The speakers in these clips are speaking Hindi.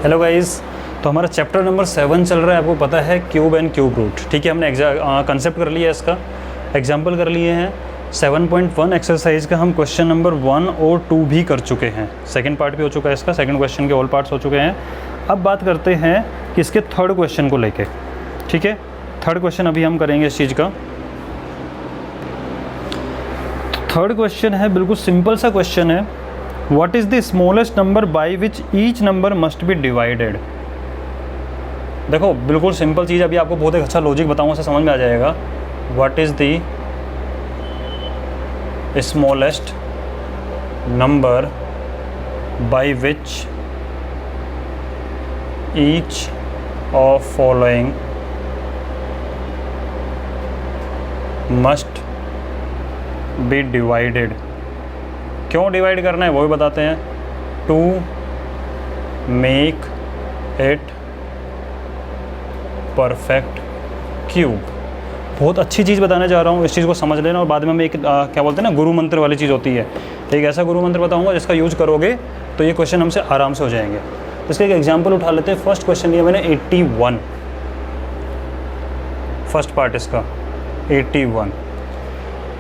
हेलो गाइस, तो हमारा चैप्टर नंबर 7 चल रहा है। आपको पता है क्यूब एंड क्यूब रूट। ठीक है, हमने कंसेप्ट कर लिया है, इसका एग्जाम्पल कर लिए हैं। 7.1 एक्सरसाइज का हम क्वेश्चन नंबर 1 और 2 भी कर चुके हैं। सेकंड पार्ट भी हो चुका है इसका, सेकंड क्वेश्चन के ऑल पार्ट्स हो चुके हैं। अब बात करते हैं कि इसके थर्ड क्वेश्चन को लेके। ठीक है, थर्ड क्वेश्चन अभी हम करेंगे इस चीज़ का। थर्ड क्वेश्चन है, बिल्कुल सिंपल सा क्वेश्चन है। What is the smallest number by which each number must be divided. देखो बिल्कुल सिंपल चीज़, अभी आपको बहुत एक अच्छा लॉजिक बताऊंगा, उससे समझ में आ जाएगा। What is the smallest number by which each of following must be divided. क्यों डिवाइड करना है वो भी बताते हैं। To make it perfect cube. बहुत अच्छी चीज़ बताने जा रहा हूँ, इस चीज़ को समझ लेना। और बाद में हम एक क्या बोलते हैं ना, गुरु मंत्र वाली चीज़ होती है। एक ऐसा गुरु मंत्र बताऊँगा जिसका यूज करोगे तो ये क्वेश्चन हमसे आराम से हो जाएंगे। तो इसका एक एग्जाम्पल उठा लेते हैं। फर्स्ट क्वेश्चन लिया मैंने 81, फर्स्ट पार्ट इसका 81।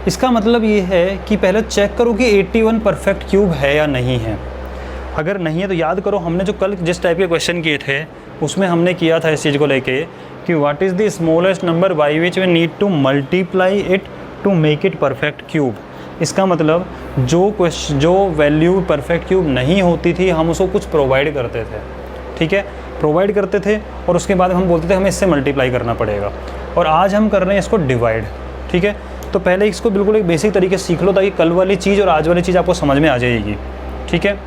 इसका मतलब ये है कि पहले चेक करो कि 81 परफेक्ट क्यूब है या नहीं है। अगर नहीं है तो याद करो, हमने जो कल जिस टाइप के क्वेश्चन किए थे उसमें हमने किया था इस चीज़ को लेके कि what is the smallest number by which we need to multiply it to make it perfect cube. इसका मतलब जो वैल्यू परफेक्ट क्यूब नहीं होती थी हम उसको कुछ प्रोवाइड करते थे। ठीक है, प्रोवाइड करते थे और उसके बाद हम बोलते थे हमें इससे मल्टीप्लाई करना पड़ेगा। और आज हम कर रहे हैं इसको डिवाइड। ठीक है, तो पहले इसको बिल्कुल एक बेसिक तरीके से सीख लो ताकि कल वाली चीज़ और आज वाली चीज़ आपको समझ में आ जाएगी। ठीक है,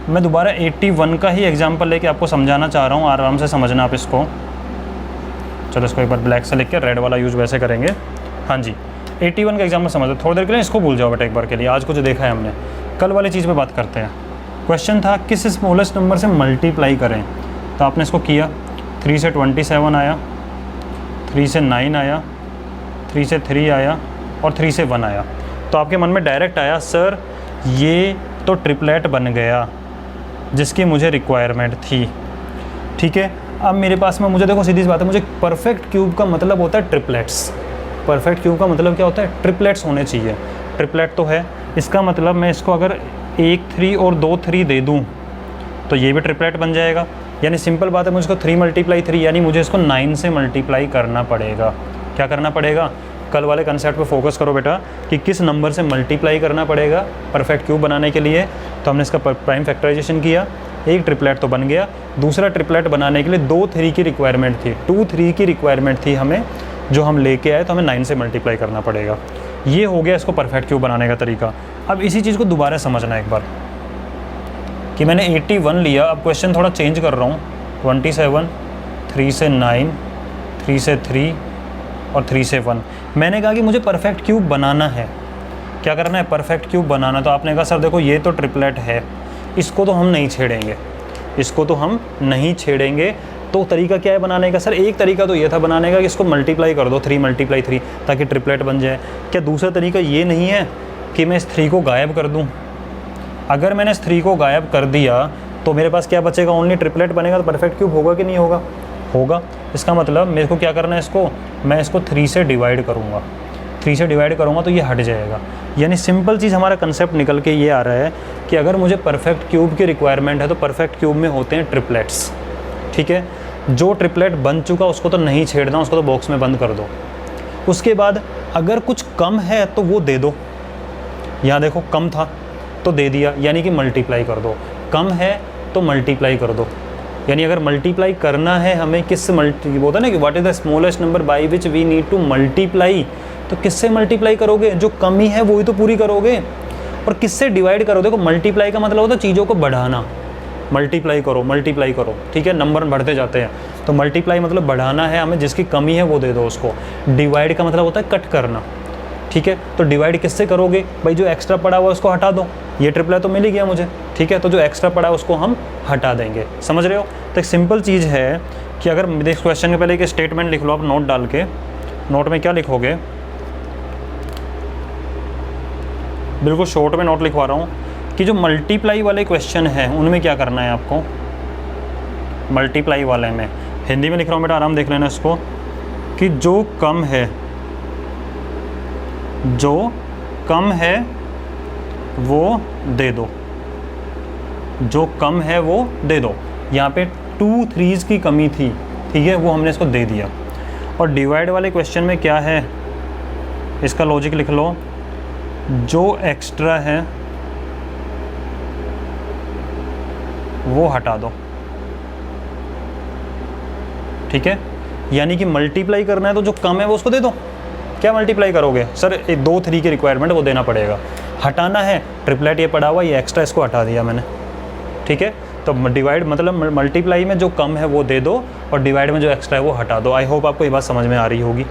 मैं दोबारा 81 का ही एग्जांपल लेके आपको समझाना चाह रहा हूँ, आराम से समझना आप इसको। चलो इसको एक बार ब्लैक से लिख के रेड वाला यूज़ वैसे करेंगे। हाँ जी, 81 का एग्जाम्पल समझ लो। थोड़ी देर के लिए इसको भूल जाओ बेटा एक बार के लिए। आज को जो देखा है हमने, कल वाली चीज़ पर बात करते हैं। क्वेश्चन था किस स्मॉलेस्ट नंबर से मल्टीप्लाई करें। तो आपने इसको किया, 3 से 27 आया, 3 से 9 आया, 3 से 3 आया और 3 से 1 आया। तो आपके मन में डायरेक्ट आया सर ये तो ट्रिपलेट बन गया जिसकी मुझे रिक्वायरमेंट थी। ठीक है, अब मेरे पास में मुझे देखो सीधी सी बात है, मुझे परफेक्ट क्यूब का मतलब होता है ट्रिपलेट्स। परफेक्ट क्यूब का मतलब क्या होता है, ट्रिपलेट्स होने चाहिए। ट्रिपलेट तो है, इसका मतलब मैं इसको अगर 1 3 और 2 3 दे दूँ तो ये भी ट्रिपलेट बन जाएगा। यानी सिंपल बात है, मुझे इसको 3 × 3 यानी मुझे इसको 9 से मल्टीप्लाई करना पड़ेगा। क्या करना पड़ेगा, कल वाले कंसेप्ट पे फोकस करो बेटा कि किस नंबर से मल्टीप्लाई करना पड़ेगा परफेक्ट क्यूब बनाने के लिए। तो हमने इसका प्राइम फैक्टराइजेशन किया, एक ट्रिपलेट तो बन गया। दूसरा ट्रिपलेट बनाने के लिए 2 3 की रिक्वायरमेंट थी, 2 3 की रिक्वायरमेंट थी हमें, जो हम लेके आए, तो हमें 9 से मल्टीप्लाई करना पड़ेगा। ये हो गया इसको परफेक्ट क्यूब बनाने का तरीका। अब इसी चीज़ को दोबारा समझना एक बार कि मैंने 81 लिया, अब क्वेश्चन थोड़ा चेंज कर रहा हूँ। 27, 3 से 9, 3 से 3 और 3 से 1। मैंने कहा कि मुझे परफेक्ट क्यूब बनाना है। क्या करना है, परफेक्ट क्यूब बनाना। तो आपने कहा सर देखो ये तो ट्रिपलेट है, इसको तो हम नहीं छेड़ेंगे, इसको तो हम नहीं छेड़ेंगे। तो तरीका क्या है बनाने का, सर एक तरीका तो ये था बनाने का कि इसको मल्टीप्लाई कर दो, 3 × 3 ताकि ट्रिपलेट बन जाए। क्या दूसरा तरीका ये नहीं है कि मैं इस 3 को गायब कर दूँ। अगर मैंने इस 3 को गायब कर दिया तो मेरे पास क्या बचेगा, ओनली ट्रिपलेट बनेगा। तो परफेक्ट क्यूब होगा कि नहीं होगा, होगा। इसका मतलब मेरे को क्या करना है, इसको मैं इसको 3 से डिवाइड करूँगा। 3 से डिवाइड करूँगा तो ये हट जाएगा। यानी सिंपल चीज़ हमारा कंसेप्ट निकल के ये आ रहा है कि अगर मुझे परफेक्ट क्यूब की रिक्वायरमेंट है तो परफेक्ट क्यूब में होते हैं ट्रिपलेट्स। ठीक है, जो ट्रिपलेट बन चुका उसको तो नहीं छेड़ना, उसको तो बॉक्स में बंद कर दो। उसके बाद अगर कुछ कम है तो वो दे दो। यहाँ देखो कम था तो दे दिया, यानी कि मल्टीप्लाई कर दो। कम है तो मल्टीप्लाई कर दो। यानी अगर मल्टीप्लाई करना है हमें किससे बोलता है ना कि what is the smallest number by which we need to multiply, तो किससे मल्टीप्लाई करोगे, जो कमी है वही तो पूरी करोगे। और किससे डिवाइड करो, देखो मल्टीप्लाई का मतलब होता है चीज़ों को बढ़ाना। मल्टीप्लाई करो, मल्टीप्लाई करो। ठीक है, नंबर बढ़ते जाते हैं, तो मल्टीप्लाई मतलब बढ़ाना है हमें, जिसकी कमी है वो दे दो उसको। डिवाइड का मतलब होता है कट करना। ठीक है, तो डिवाइड किससे करोगे भाई, जो एक्स्ट्रा पड़ा हुआ उसको हटा दो। ये ट्रिपलेट तो मिल ही गया मुझे। ठीक है, तो जो एक्स्ट्रा पड़ा है उसको हम हटा देंगे। समझ रहे हो। तो एक सिंपल चीज़ है कि अगर इस क्वेश्चन के पहले एक स्टेटमेंट लिख लो आप नोट डाल के। नोट में क्या लिखोगे, बिल्कुल शॉर्ट में नोट लिखवा रहा हूँ कि जो मल्टीप्लाई वाले क्वेश्चन हैं उनमें क्या करना है आपको, मल्टीप्लाई वाले में हिंदी में लिख रहा हूँ बेटा, आराम देख लेना इसको, कि जो कम है वो दे दो, जो कम है वो दे दो। यहाँ पे 2 3s की कमी थी, ठीक है, वो हमने इसको दे दिया। और डिवाइड वाले क्वेश्चन में क्या है, इसका लॉजिक लिख लो, जो एक्स्ट्रा है वो हटा दो, ठीक है। यानी कि मल्टीप्लाई करना है तो जो कम है वो उसको दे दो। क्या मल्टीप्लाई करोगे सर, 2 3 की रिक्वायरमेंट वो देना पड़ेगा। हटाना है, ट्रिपलेट ये पड़ा हुआ, ये एक्स्ट्रा इसको हटा दिया मैंने, ठीक है। तो डिवाइड मतलब मल्टीप्लाई में जो कम है वो दे दो और डिवाइड में जो एक्स्ट्रा है वो हटा दो। आई होप आपको ये बात समझ में आ रही होगी,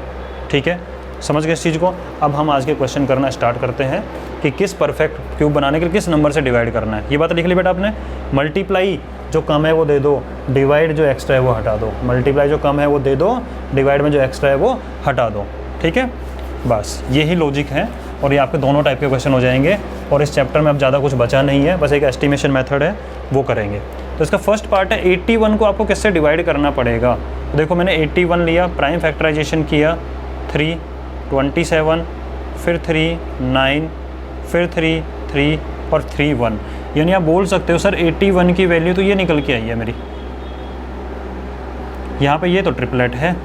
ठीक है। समझ गए इस चीज़ को। अब हम आज के क्वेश्चन करना स्टार्ट करते हैं कि किस परफेक्ट क्यूब बनाने के लिए किस नंबर से डिवाइड करना है। ये बात लिख ली बेटा आपने, मल्टीप्लाई जो कम है वो दे दो, डिवाइड जो एक्स्ट्रा है वो हटा दो। मल्टीप्लाई जो कम है वो दे दो, डिवाइड में जो एक्स्ट्रा है वो हटा दो, ठीक है। बस यही लॉजिक है और ये आपके दोनों टाइप के क्वेश्चन हो जाएंगे। और इस चैप्टर में अब ज़्यादा कुछ बचा नहीं है, बस एक एस्टिमेशन मेथड है वो करेंगे। तो इसका फर्स्ट पार्ट है 81 को आपको किससे डिवाइड करना पड़ेगा। तो देखो मैंने 81 लिया, प्राइम फैक्टराइजेशन किया, 3 27, फिर 3 9, फिर 3 3 और 3 1। यानी आप बोल सकते हो सर 81 की वैल्यू तो ये निकल के आई है मेरी, यहाँ पे ये तो ट्रिपलेट है,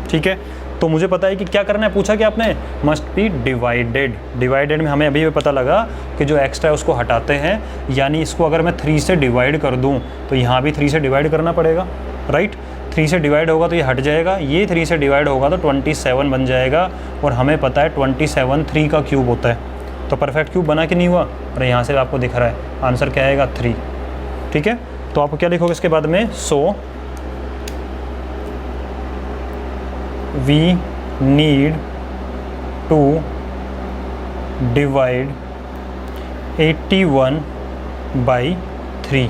ठीक है। तो मुझे पता है कि क्या करना है, पूछा कि आपने मस्ट बी डिवाइडेड। डिवाइडेड में हमें अभी भी पता लगा कि जो एक्स्ट्रा है उसको हटाते हैं, यानी इसको अगर मैं 3 से डिवाइड कर दूं तो यहाँ भी 3 से डिवाइड करना पड़ेगा, राइट। 3 से डिवाइड होगा तो ये हट जाएगा, ये 3 से डिवाइड होगा तो 27 बन जाएगा। और हमें पता है 27 3 का क्यूब होता है, तो परफेक्ट क्यूब बना कि नहीं हुआ। और यहाँ से आपको दिख रहा है आंसर क्या आएगा 3, ठीक है। तो आप क्या लिखोगे इसके बाद में, सो we need to divide 81 by 3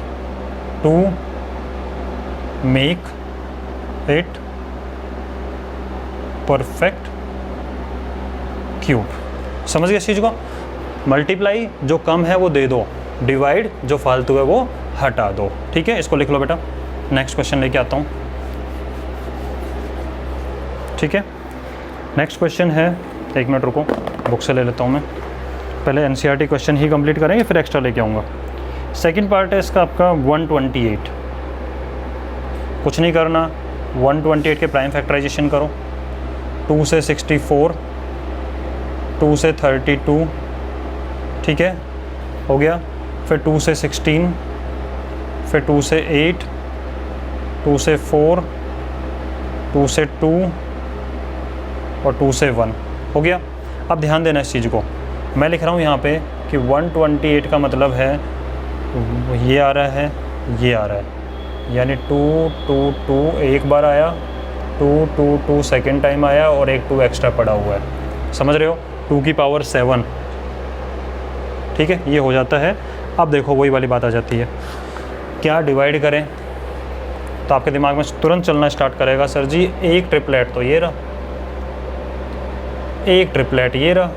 to make it perfect cube। समझ गए इस चीज़ को। मल्टीप्लाई जो कम है वो दे दो, डिवाइड जो फालतू है वो हटा दो, ठीक है। इसको लिख लो बेटा। नेक्स्ट क्वेश्चन लेके आता हूँ, ठीक है। नेक्स्ट क्वेश्चन है, 1 मिनट रुको, बुक से ले लेता हूँ मैं। पहले एनसीईआरटी क्वेश्चन ही कंप्लीट करेंगे, फिर एक्स्ट्रा लेके आऊँगा। सेकंड पार्ट है इसका आपका 128। कुछ नहीं करना, 128 के प्राइम फैक्टराइजेशन करो। 2 से 64, 2 से 32, ठीक है, हो गया। फिर 2 से 16, फिर 2 से 8, 2 से 4, 2 से 2 और 2 से 1, हो गया। अब ध्यान देना इस चीज़ को, मैं लिख रहा हूँ यहाँ पे कि 128 का मतलब है ये आ रहा है, ये आ रहा है, यानी 2 2 2 एक बार आया, 2 2 2 सेकेंड टाइम आया और एक 2 एक्स्ट्रा पड़ा हुआ है। समझ रहे हो, 2 की पावर 7, ठीक है, ये हो जाता है। अब देखो वही वाली बात आ जाती है, क्या डिवाइड करें। तो आपके दिमाग में तुरंत चलना स्टार्ट करेगा, सर जी एक ट्रिपलेट तो ये रहा, एक ट्रिपलेट ये रहा,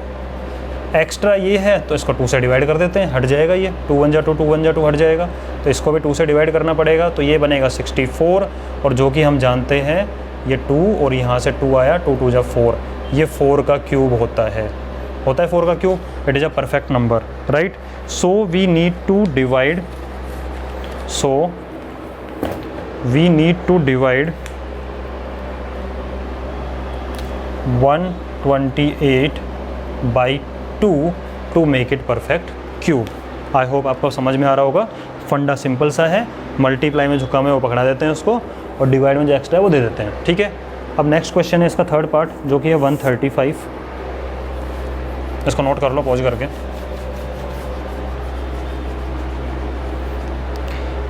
एक्स्ट्रा ये है तो इसको 2 से डिवाइड कर देते हैं, हट जाएगा ये, 2 1 जा 2 2 1 जा 2 हट जाएगा। तो इसको भी 2 से डिवाइड करना पड़ेगा, तो ये बनेगा 64। और जो कि हम जानते हैं ये 2 और यहाँ से 2 आया, 2 2 जा 4, ये 4 का क्यूब होता है 4 का cube. It is a perfect number, right. So we need to divide, so we need to divide 128 by 2 to make it perfect cube. I hope आपको समझ में आ रहा होगा। फंडा सिंपल सा है, मल्टीप्लाई में जो कम है वो पकड़ा देते हैं उसको, और डिवाइड में जो एक्स्ट्रा है वो दे देते हैं, ठीक है। अब नेक्स्ट क्वेश्चन है इसका थर्ड पार्ट, जो कि है 135। इसको नोट कर लो पॉज करके।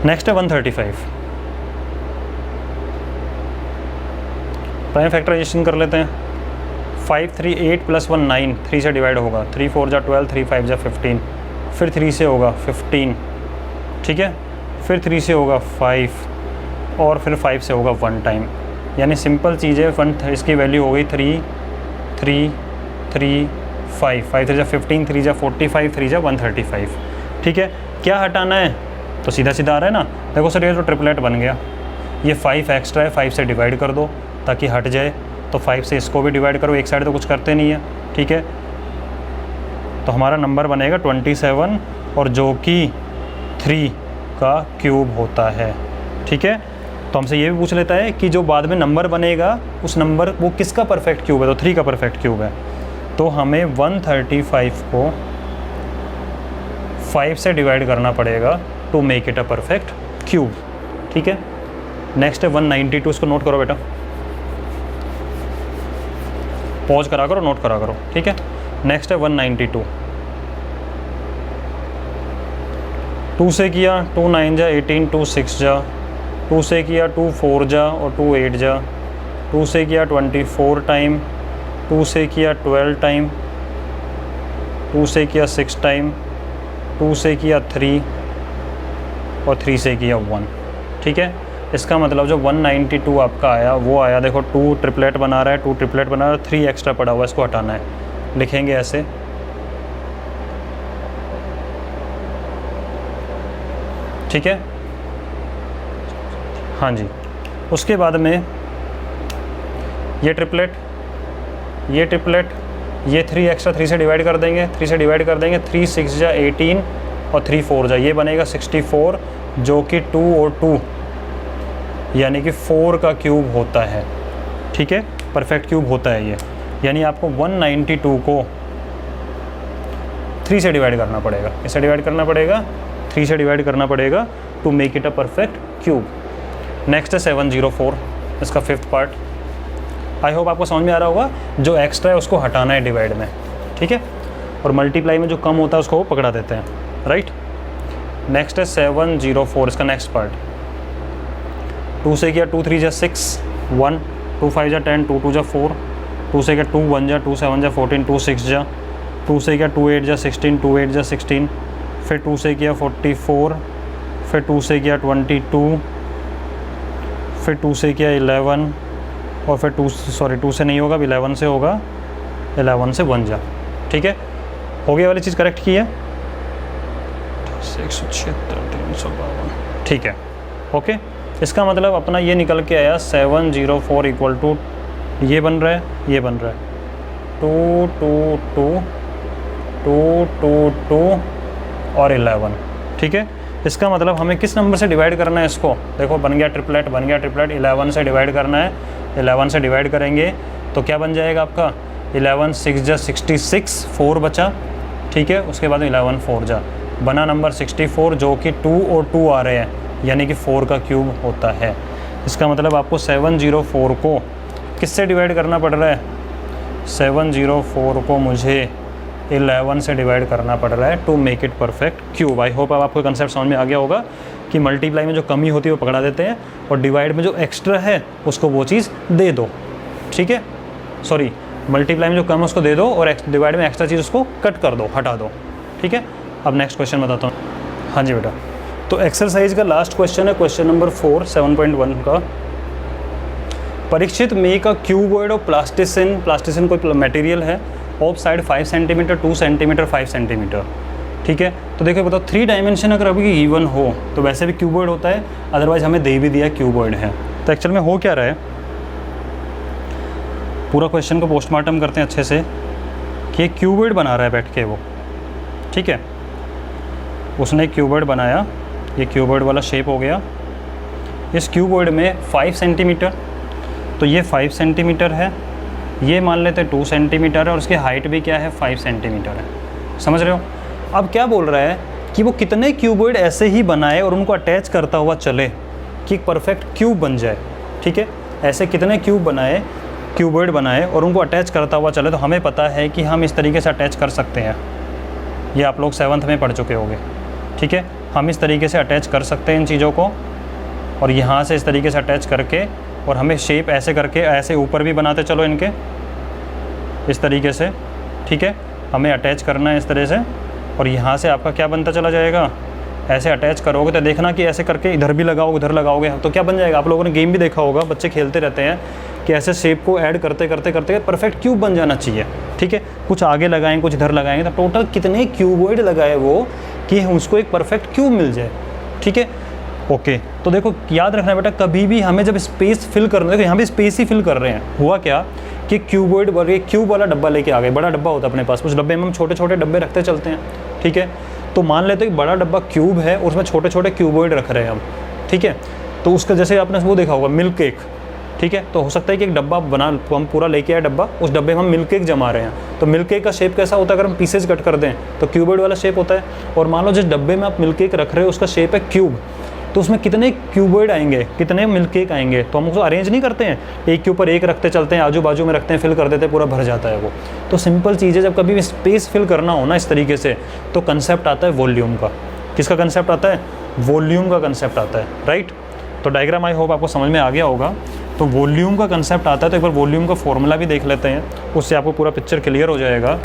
नेक्स्ट है 135। प्राइम फैक्टराइजेशन कर लेते हैं। 5 3 8 + 1 9, 3 से डिवाइड होगा, 3 4 जा 12, 3 5 जा 15, फिर 3 से होगा 15, ठीक है, फिर 3 से होगा 5 और फिर 5 से होगा 1 टाइम। यानी सिंपल चीज़ है, 1 इसकी वैल्यू हो गई 3 3 3 5, 5 3 जा 15, 3 जा 45, 3 जा 135, ठीक है। क्या हटाना है, तो सीधा सीधा आ रहा है ना। देखो सर ये तो ट्रिपलेट बन गया, ये 5 एक्स्ट्रा है, 5 से डिवाइड कर दो ताकि हट जाए, तो 5 से इसको भी डिवाइड करो, एक साइड तो कुछ करते नहीं है, ठीक है। तो हमारा नंबर बनेगा 27 और जो कि 3 का क्यूब होता है, ठीक है। तो हमसे ये भी पूछ लेता है कि जो बाद में नंबर बनेगा उस नंबर वो किसका परफेक्ट क्यूब है, तो 3 का परफेक्ट क्यूब है। तो हमें 135 को 5 से डिवाइड करना पड़ेगा to make it a perfect cube, ठीक है। नेक्स्ट है 192, इसको नोट करो बेटा, पॉज करा करो, नोट करा करो, ठीक है। नेक्स्ट है 192, 2 से किया 2 9 जा 18, 2 6 जा, 2 से किया 2 4 जा और 2 8 जा, 2 से किया 24 टाइम, 2 से किया 12 टाइम, 2 से किया 6 टाइम, 2 से किया 3 और 3 से किया 1, ठीक है। इसका मतलब जो 192 आपका आया वो आया, देखो 2 ट्रिपलेट बना रहा है, 2 ट्रिपलेट बना रहा है, 3 एक्स्ट्रा पड़ा हुआ है, इसको हटाना है, लिखेंगे ऐसे, ठीक है। हाँ जी, उसके बाद में ये ट्रिपलेट, ये ट्रिपलेट, ये 3 एक्स्ट्रा 3 से डिवाइड कर देंगे, 3 से डिवाइड कर देंगे, 3 6 जा 18 और 3 4 जा, ये बनेगा 64 जो कि 2 और 2 यानी कि 4 का क्यूब होता है, ठीक है, परफेक्ट क्यूब होता है ये। यानी आपको 192 को 3 से डिवाइड करना पड़ेगा, इससे डिवाइड करना पड़ेगा, 3 से डिवाइड करना पड़ेगा to make it a perfect cube. Next है 704, इसका 5th पार्ट। आई होप आपको समझ में आ रहा होगा, जो एक्स्ट्रा है उसको हटाना है डिवाइड में, ठीक है, और मल्टीप्लाई में जो कम होता है उसको वो पकड़ा देते हैं, राइट। नेक्स्ट है 704, इसका नेक्स्ट पार्ट। 2 से किया 2 3 जा 6 1, 2 5 जा 10, 2 2 जा 4, 2 से किया 2 1 जा 2 7 जा 14, 2 6 जा, 2 से किया 2 8 जा 16, 2 8 जा 16, फिर 2 से किया 44, फिर 2 से किया 22, फिर 2 से किया 11 और फिर 2 से नहीं होगा, 11 से होगा, 11 से 1 जा, ठीक है। हो गया वाली चीज़ करेक्ट की है, 176 352, ठीक है, ओके। इसका मतलब अपना ये निकल के आया 704 इक्वल टू ये बन रहा है, ये बन रहा है 2 2 2 2 2 2 और 11, ठीक है। इसका मतलब हमें किस नंबर से डिवाइड करना है इसको, देखो बन गया ट्रिपलेट, बन गया ट्रिपलेट, 11 से डिवाइड करना है, 11 से डिवाइड करेंगे तो क्या बन जाएगा आपका 11 6 जा 66, 4 बचा, ठीक है। उसके बाद 11 4 जा, बना नंबर 64 जो कि 2 और 2 आ रहे हैं यानी कि 4 का क्यूब होता है। इसका मतलब आपको 704 को किससे डिवाइड करना पड़ रहा है, 704 को मुझे 11 से डिवाइड करना पड़ रहा है to make it perfect cube. I hope अब आपको कंसेप्ट समझ में आ गया होगा कि मल्टीप्लाई में जो कमी होती है वो पकड़ा देते हैं और डिवाइड में जो एक्स्ट्रा है उसको वो चीज़ दे दो, ठीक है। सॉरी, मल्टीप्लाई में जो कम है उसको दे दो और डिवाइड में एक्स्ट्रा चीज़ उसको कट कर दो, हटा दो, ठीक है। अब नेक्स्ट क्वेश्चन बताता हूँ। हाँ जी बेटा, तो एक्सरसाइज का लास्ट क्वेश्चन है क्वेश्चन नंबर 4 7.1 का। Parikshit make a cuboid of plasticine, plasticine कोई मटेरियल है, of side 5 centimetre 2 centimetre 5 centimetre, ठीक है। तो देखो बताओ 3 डायमेंशन अगर अभी गिवन हो तो वैसे भी क्यूबॉइड होता है, अदरवाइज हमें दे भी दिया क्यूबॉइड है। तो एक्चुअल में हो क्या रहा है, पूरा क्वेश्चन को पोस्टमार्टम करते हैं अच्छे से कि एक क्यूबॉइड बना रहा है बैठ के वो, ठीक है। उसने क्यूबॉइड बनाया, ये क्यूबॉइड वाला शेप हो गया। इस क्यूबॉइड में 5 सेंटीमीटर, तो ये 5 सेंटीमीटर है, ये मान लेते हैं 2 सेंटीमीटर है और उसकी हाइट भी क्या है 5 सेंटीमीटर है, समझ रहे हो। अब क्या बोल रहा है कि वो कितने क्यूबॉइड ऐसे ही बनाए और उनको अटैच करता हुआ चले कि एक परफेक्ट क्यूब बन जाए, ठीक है। ऐसे कितने क्यूब बनाए, क्यूबॉइड बनाए और उनको अटैच करता हुआ चले। तो हमें पता है कि हम इस तरीके से अटैच कर सकते हैं, ये आप लोग 7th में पढ़ चुके होंगे, ठीक है। हम इस तरीके से अटैच कर सकते हैं इन चीज़ों को और यहाँ से इस तरीके से अटैच करके, और हमें शेप ऐसे करके ऐसे ऊपर भी बनाते चलो इनके इस तरीके से, ठीक है। हमें अटैच करना है इस तरह से और यहाँ से आपका क्या बनता चला जाएगा, ऐसे अटैच करोगे तो देखना कि ऐसे करके इधर भी लगाओगे उधर लगाओगे तो क्या बन जाएगा। आप लोगों ने गेम भी देखा होगा, बच्चे खेलते रहते हैं कि ऐसे शेप को ऐड करते करते करते परफेक्ट क्यूब बन जाना चाहिए, ठीक है। कुछ आगे लगाएंगे कुछ इधर लगाएंगे तो टोटल कितने क्यूबॉइड लगाए वो कि उसको एक परफेक्ट क्यूब मिल जाए, ठीक है। ओके तो देखो याद रखना बेटा, कभी भी हमें जब स्पेस फिल करना है, देखो यहाँ पे स्पेस ही फिल कर रहे हैं, हुआ क्या कि क्यूबॉइड वाले क्यूब वाला डब्बा लेके आ गए, बड़ा डब्बा होता है अपने पास, उस डब्बे में हम छोटे छोटे डब्बे रखते चलते हैं, ठीक है। तो मान लेते हैं कि बड़ा डब्बा क्यूब है और उसमें छोटे छोटे क्यूबॉइड रख रहे हैं हम, ठीक है। तो उसका जैसे आपने वो देखा होगा मिल्क केक, ठीक है। तो हो सकता है कि एक डब्बा बना, हम पूरा लेके आए डब्बा, उस डब्बे में हम मिल्क केक जमा रहे हैं, तो मिल्क केक का शेप कैसा होता है, अगर हम पीसेज कट कर दें तो क्यूबॉइड वाला शेप होता है। और मान लो जिस डब्बे में आप मिल्क केक रख रहे हो उसका शेप है क्यूब, तो उसमें कितने क्यूबॉइड आएंगे, कितने मिल्क केक आएंगे, तो हम उसको अरेंज नहीं करते हैं, एक के ऊपर एक रखते चलते हैं, आजू बाजू में रखते हैं, फिल कर देते हैं, पूरा भर जाता है वो। तो सिंपल चीज़ है, जब कभी भी स्पेस फिल करना हो ना इस तरीके से, तो कंसेप्ट आता है वॉल्यूम का। किसका कंसेप्ट आता है, वॉल्यूम का कंसेप्ट आता है, राइट। तो डायग्राम आई होप आपको समझ में आ गया होगा। तो वॉल्यूम का कंसेप्ट आता है, तो एक बार वॉल्यूम का फॉर्मूला भी देख लेते हैं, उससे आपको पूरा पिक्चर क्लियर हो जाएगा।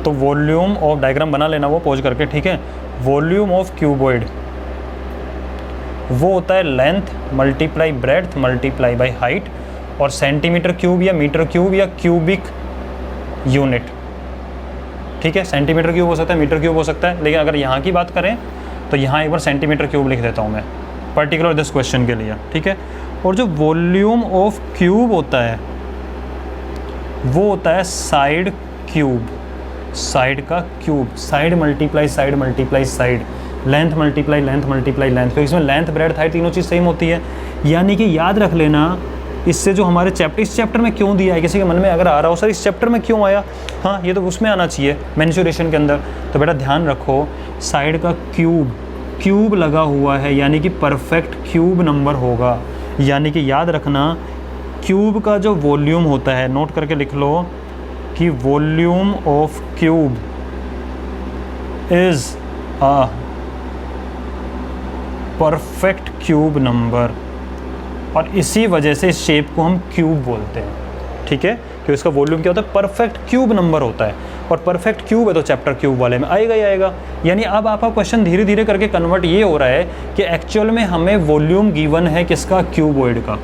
तो वॉल्यूम ऑफ, डायग्राम बना लेना वो पॉज करके, ठीक है। वॉल्यूम ऑफ क्यूबॉइड वो होता है length multiply breadth multiply by height, और सेंटीमीटर क्यूब या मीटर क्यूब या क्यूबिक यूनिट, ठीक है। सेंटीमीटर क्यूब हो सकता है, मीटर क्यूब हो सकता है, लेकिन अगर यहाँ की बात करें तो यहाँ एक बार सेंटीमीटर क्यूब लिख देता हूँ मैं पर्टिकुलर दिस क्वेश्चन के लिए, ठीक है। और जो वॉल्यूम ऑफ क्यूब होता है वो होता है साइड क्यूब, साइड का cube, side multiply side, length multiply length, क्योंकि इसमें लेंथ ब्रेड्थ हाइट तीनों चीज़ सेम होती है। यानी कि याद रख लेना, इससे जो हमारे चैप्टर, इस चैप्टर में क्यों दिया है, किसी के मन में अगर आ रहा हो सर इस चैप्टर में क्यों आया, हाँ ये तो उसमें आना चाहिए मेंसुरेशन के अंदर, तो बेटा ध्यान रखो साइड का क्यूब, क्यूब लगा हुआ है यानी कि परफेक्ट क्यूब नंबर होगा। यानी कि याद रखना क्यूब का जो वॉल्यूम होता है, नोट करके लिख लो कि volume of cube is a perfect cube number, और इसी वजह से इस शेप को हम क्यूब बोलते हैं, ठीक है। कि इसका वॉल्यूम क्या होता है, परफेक्ट क्यूब नंबर होता है, और परफेक्ट क्यूब है तो चैप्टर क्यूब वाले में आएगा ही आएगा। यानी अब आपका क्वेश्चन धीरे धीरे करके कन्वर्ट ये हो रहा है कि एक्चुअल में हमें वॉल्यूम गिवन है किसका, क्यूबॉइड का,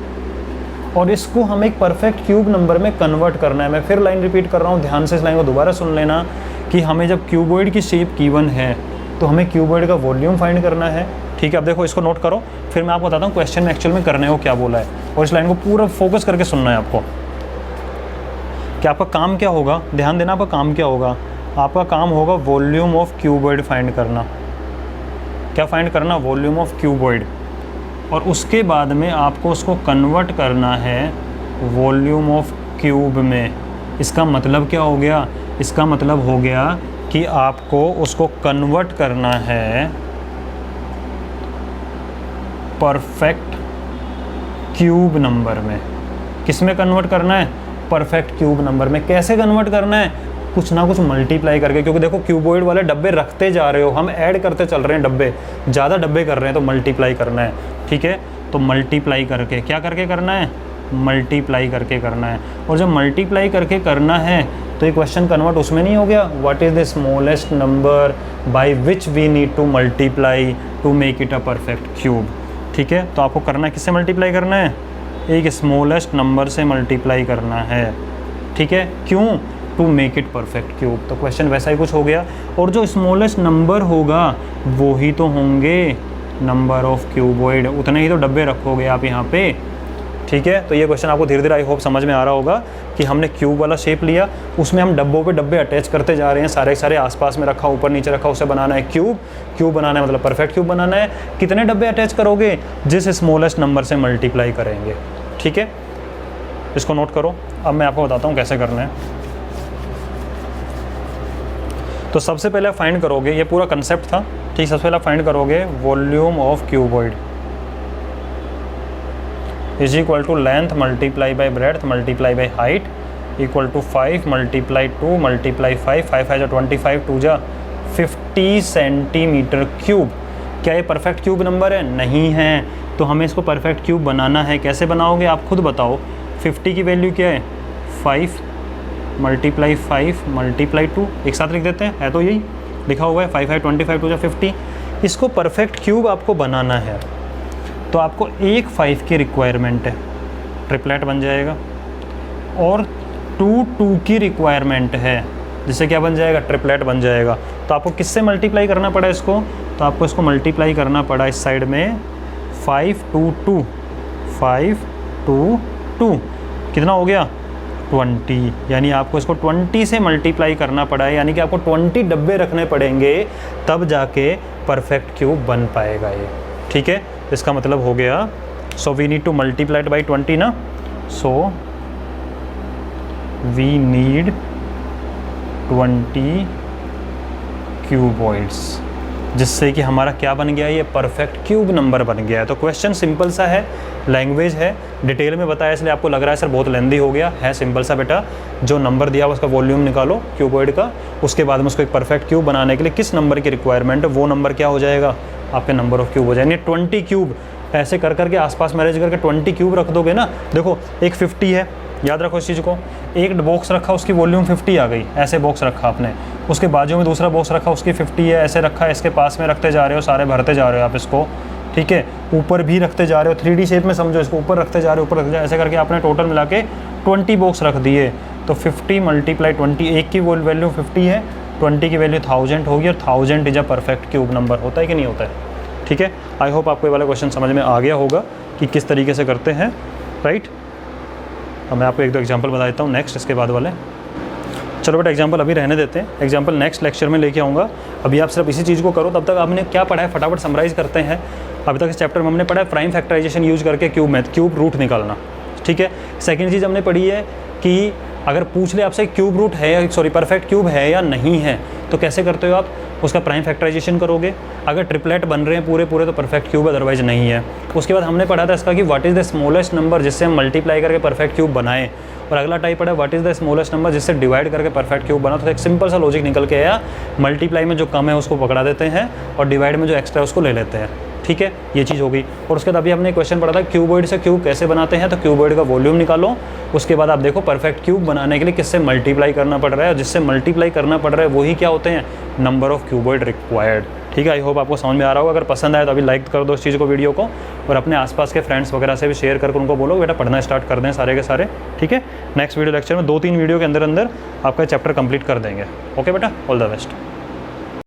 और इसको हमें एक परफेक्ट क्यूब नंबर में कन्वर्ट करना है। मैं फिर लाइन रिपीट कर रहा हूँ, ध्यान से इस लाइन को दोबारा सुन लेना कि हमें जब क्यूबॉइड की शेप गिवन है तो हमें क्यूबॉइड का वॉल्यूम फाइंड करना है, ठीक है। अब देखो इसको नोट करो, फिर मैं आपको बताता हूँ क्वेश्चन में एक्चुअल में करने को क्या बोला है, और इस लाइन को पूरा फोकस करके सुनना है आपको कि आपका काम क्या होगा। ध्यान देना, आपका काम क्या होगा, आपका काम होगा वॉल्यूम ऑफ क्यूबॉइड फाइंड करना। क्या फाइंड करना, वॉल्यूम ऑफ क्यूबॉइड, और उसके बाद में आपको उसको कन्वर्ट करना है वॉल्यूम ऑफ क्यूब में। इसका मतलब क्या हो गया, इसका मतलब हो गया कि आपको उसको कन्वर्ट करना है परफेक्ट क्यूब नंबर में। किस में कन्वर्ट करना है, परफेक्ट क्यूब नंबर में। कैसे कन्वर्ट करना है, कुछ ना कुछ मल्टीप्लाई करके, क्योंकि देखो क्यूबॉइड वाले डब्बे रखते जा रहे हो, हम ऐड करते चल रहे हैं डब्बे, ज़्यादा डब्बे कर रहे हैं तो मल्टीप्लाई करना है, ठीक है। तो मल्टीप्लाई करके, क्या करके करना है, मल्टीप्लाई करके करना है। और जब मल्टीप्लाई करके करना है तो ये क्वेश्चन कन्वर्ट उसमें नहीं हो गया, what is the smallest number by which we need to multiply to make it a perfect cube, ठीक है। तो आपको करना है, किससे मल्टीप्लाई करना है, एक स्मॉलेस्ट नंबर से मल्टीप्लाई करना है, ठीक है। क्यों, to make it perfect cube. तो क्वेश्चन वैसा ही कुछ हो गया, और जो स्मॉलेस्ट नंबर होगा वो ही तो होंगे नंबर ऑफ क्यूबॉइड, उतने ही तो डब्बे रखोगे आप यहाँ पे, ठीक है। तो ये क्वेश्चन आपको धीरे धीरे आई होप समझ में आ रहा होगा कि हमने क्यूब वाला शेप लिया, उसमें हम डब्बों पे डब्बे अटैच करते जा रहे हैं, सारे सारे आसपास में रखा, ऊपर नीचे रखा, उसे बनाना है क्यूब। क्यूब बनाना है मतलब परफेक्ट क्यूब बनाना है। कितने डब्बे अटैच करोगे, जिस स्मॉलेस्ट नंबर से मल्टीप्लाई करेंगे, ठीक है। इसको नोट करो, अब मैं आपको बताता हूँ कैसे करना है। तो सबसे पहले फाइंड करोगे, ये पूरा कंसेप्ट था, ठीक। सबसे पहले फाइंड करोगे volume of cuboid is equal to length multiply by breadth multiply by height equal to 5 multiply 2 multiply 5, 5 5 25, 2 जा 50 सेंटीमीटर क्यूब। क्या ये परफेक्ट क्यूब नंबर है, नहीं है, तो हमें इसको परफेक्ट क्यूब बनाना है। कैसे बनाओगे आप खुद बताओ। 50 की वैल्यू क्या है, 5 मल्टीप्लाई 5 मल्टीप्लाई 2, एक साथ लिख देते हैं, है तो यही लिखा हुआ है, 5 5 25, 2 जा 50। इसको परफेक्ट क्यूब आपको बनाना है, तो आपको एक 5 की रिक्वायरमेंट है, ट्रिपलेट बन जाएगा, और 2 की रिक्वायरमेंट है, जिससे क्या बन जाएगा, ट्रिपलेट बन जाएगा। तो आपको किससे मल्टीप्लाई करना पड़ा इसको, तो आपको इसको मल्टीप्लाई करना पड़ा इस साइड में 5 2 2 5 2 2 कितना हो गया 20, यानी आपको इसको 20 से मल्टीप्लाई करना पड़ा है, यानी कि आपको 20 डब्बे रखने पड़ेंगे तब जाके परफेक्ट क्यूब बन पाएगा ये। ठीक है, इसका मतलब हो गया so we need to multiply it by 20 ना, सो वी नीड 20 क्यूबॉइड्स, जिससे कि हमारा क्या बन गया, ये परफेक्ट क्यूब नंबर बन गया है। तो क्वेश्चन सिंपल सा है, लैंग्वेज है, डिटेल में बताया इसलिए आपको लग रहा है सर बहुत लेंदी हो गया है। सिंपल सा बेटा, जो नंबर दिया उसका वॉल्यूम निकालो क्यूबॉइड का, उसके बाद में उसको एक परफेक्ट क्यूब बनाने के लिए किस नंबर की रिक्वायरमेंट है, वो नंबर क्या हो जाएगा, आपके नंबर ऑफ क्यूब हो जाएंगे। 20 क्यूब ऐसे कर करके आसपास मैनेज करके 20 क्यूब रख दोगे ना। देखो एक 50 है, याद रखो इस चीज़ को, एक बॉक्स रखा उसकी वॉल्यूम 50 आ गई, ऐसे बॉक्स रखा आपने, उसके बाजू में दूसरा बॉक्स रखा उसकी 50 है, ऐसे रखा है, इसके पास में रखते जा रहे हो, सारे भरते जा रहे हो आप इसको। ठीक है, ऊपर भी रखते जा रहे हो, 3D शेप में समझो इसको, ऊपर रखते जा रहे हो, ऊपर रखते जा रहे हो, ऐसे करके आपने टोटल मिला के 20 बॉक्स रख दिए। तो 50 मल्टीप्लाई 20, एक की वैल्यू 50 है, 20 की वैल्यू 1000 होगी, और 1000 is a perfect cube number. होता है कि नहीं होता है? ठीक है, आई होप आपको ये वाला क्वेश्चन समझ में आ गया होगा कि किस तरीके से करते हैं, राइट। अब मैं आपको एक दो एग्जांपल बता देता हूँ नेक्स्ट, इसके बाद वाले। चलो बेटा एग्जांपल अभी रहने देते हैं, एग्जांपल नेक्स्ट लेक्चर में लेके आऊँगा। अभी आप सिर्फ इसी चीज़ को करो, तब तक आपने क्या पढ़ा है फटाफट समराइज करते हैं। अभी तक इस चैप्टर में हमने पढ़ा है प्राइम फैक्टराइजेशन यूज करके क्यूब रूट निकालना। ठीक है, सेकेंड चीज़ हमने पढ़ी है कि अगर पूछ ले आपसे क्यूब रूट है या परफेक्ट क्यूब है या नहीं है, तो कैसे करते हो आप, उसका प्राइम फैक्टराइजेशन करोगे। अगर ट्रिपलेट बन रहे हैं पूरे पूरे तो परफेक्ट क्यूब, अदरवाइज नहीं है। उसके बाद हमने पढ़ा था इसका कि what is the smallest number जिससे हम मल्टीप्लाई करके परफेक्ट क्यूब बनाएं, और अगला टाइप पढ़ा what is the smallest number जिससे डिवाइड करके परफेक्ट क्यूब बना। तो एक सिंपल सा लॉजिक निकल के आया, मल्टीप्लाई में जो कम है उसको पकड़ा देते हैं और डिवाइड में जो एक्स्ट्रा है उसको ले लेते हैं। ठीक है, ये चीज़ हो गई। और उसके बाद अभी हमने क्वेश्चन पढ़ा था क्यूबॉइड से क्यूब कैसे बनाते हैं, तो क्यूबॉइड का वॉल्यूम निकालो। उसके बाद आप देखो परफेक्ट क्यूब बनाने के लिए किससे मल्टीप्लाई करना पड़ रहा है, और जिससे मल्टीप्लाई करना पड़ रहा है वही क्या होते हैं, नंबर ऑफ क्यूबॉइड रिक्वायर्ड। ठीक है, आई होप आपको समझ में आ रहा होगा। अगर पसंद आए तो अभी लाइक कर दो इस चीज़ को, वीडियो को, और अपने आसपास के फ्रेंड्स वगैरह से भी शेयर करके उनको बोलो बेटा पढ़ना स्टार्ट कर दें सारे के सारे। ठीक है, नेक्स्ट वीडियो लेक्चर में 2-3 वीडियो के अंदर अंदर आपका चैप्टर कंप्लीट कर देंगे। ओके बेटा, ऑल द बेस्ट।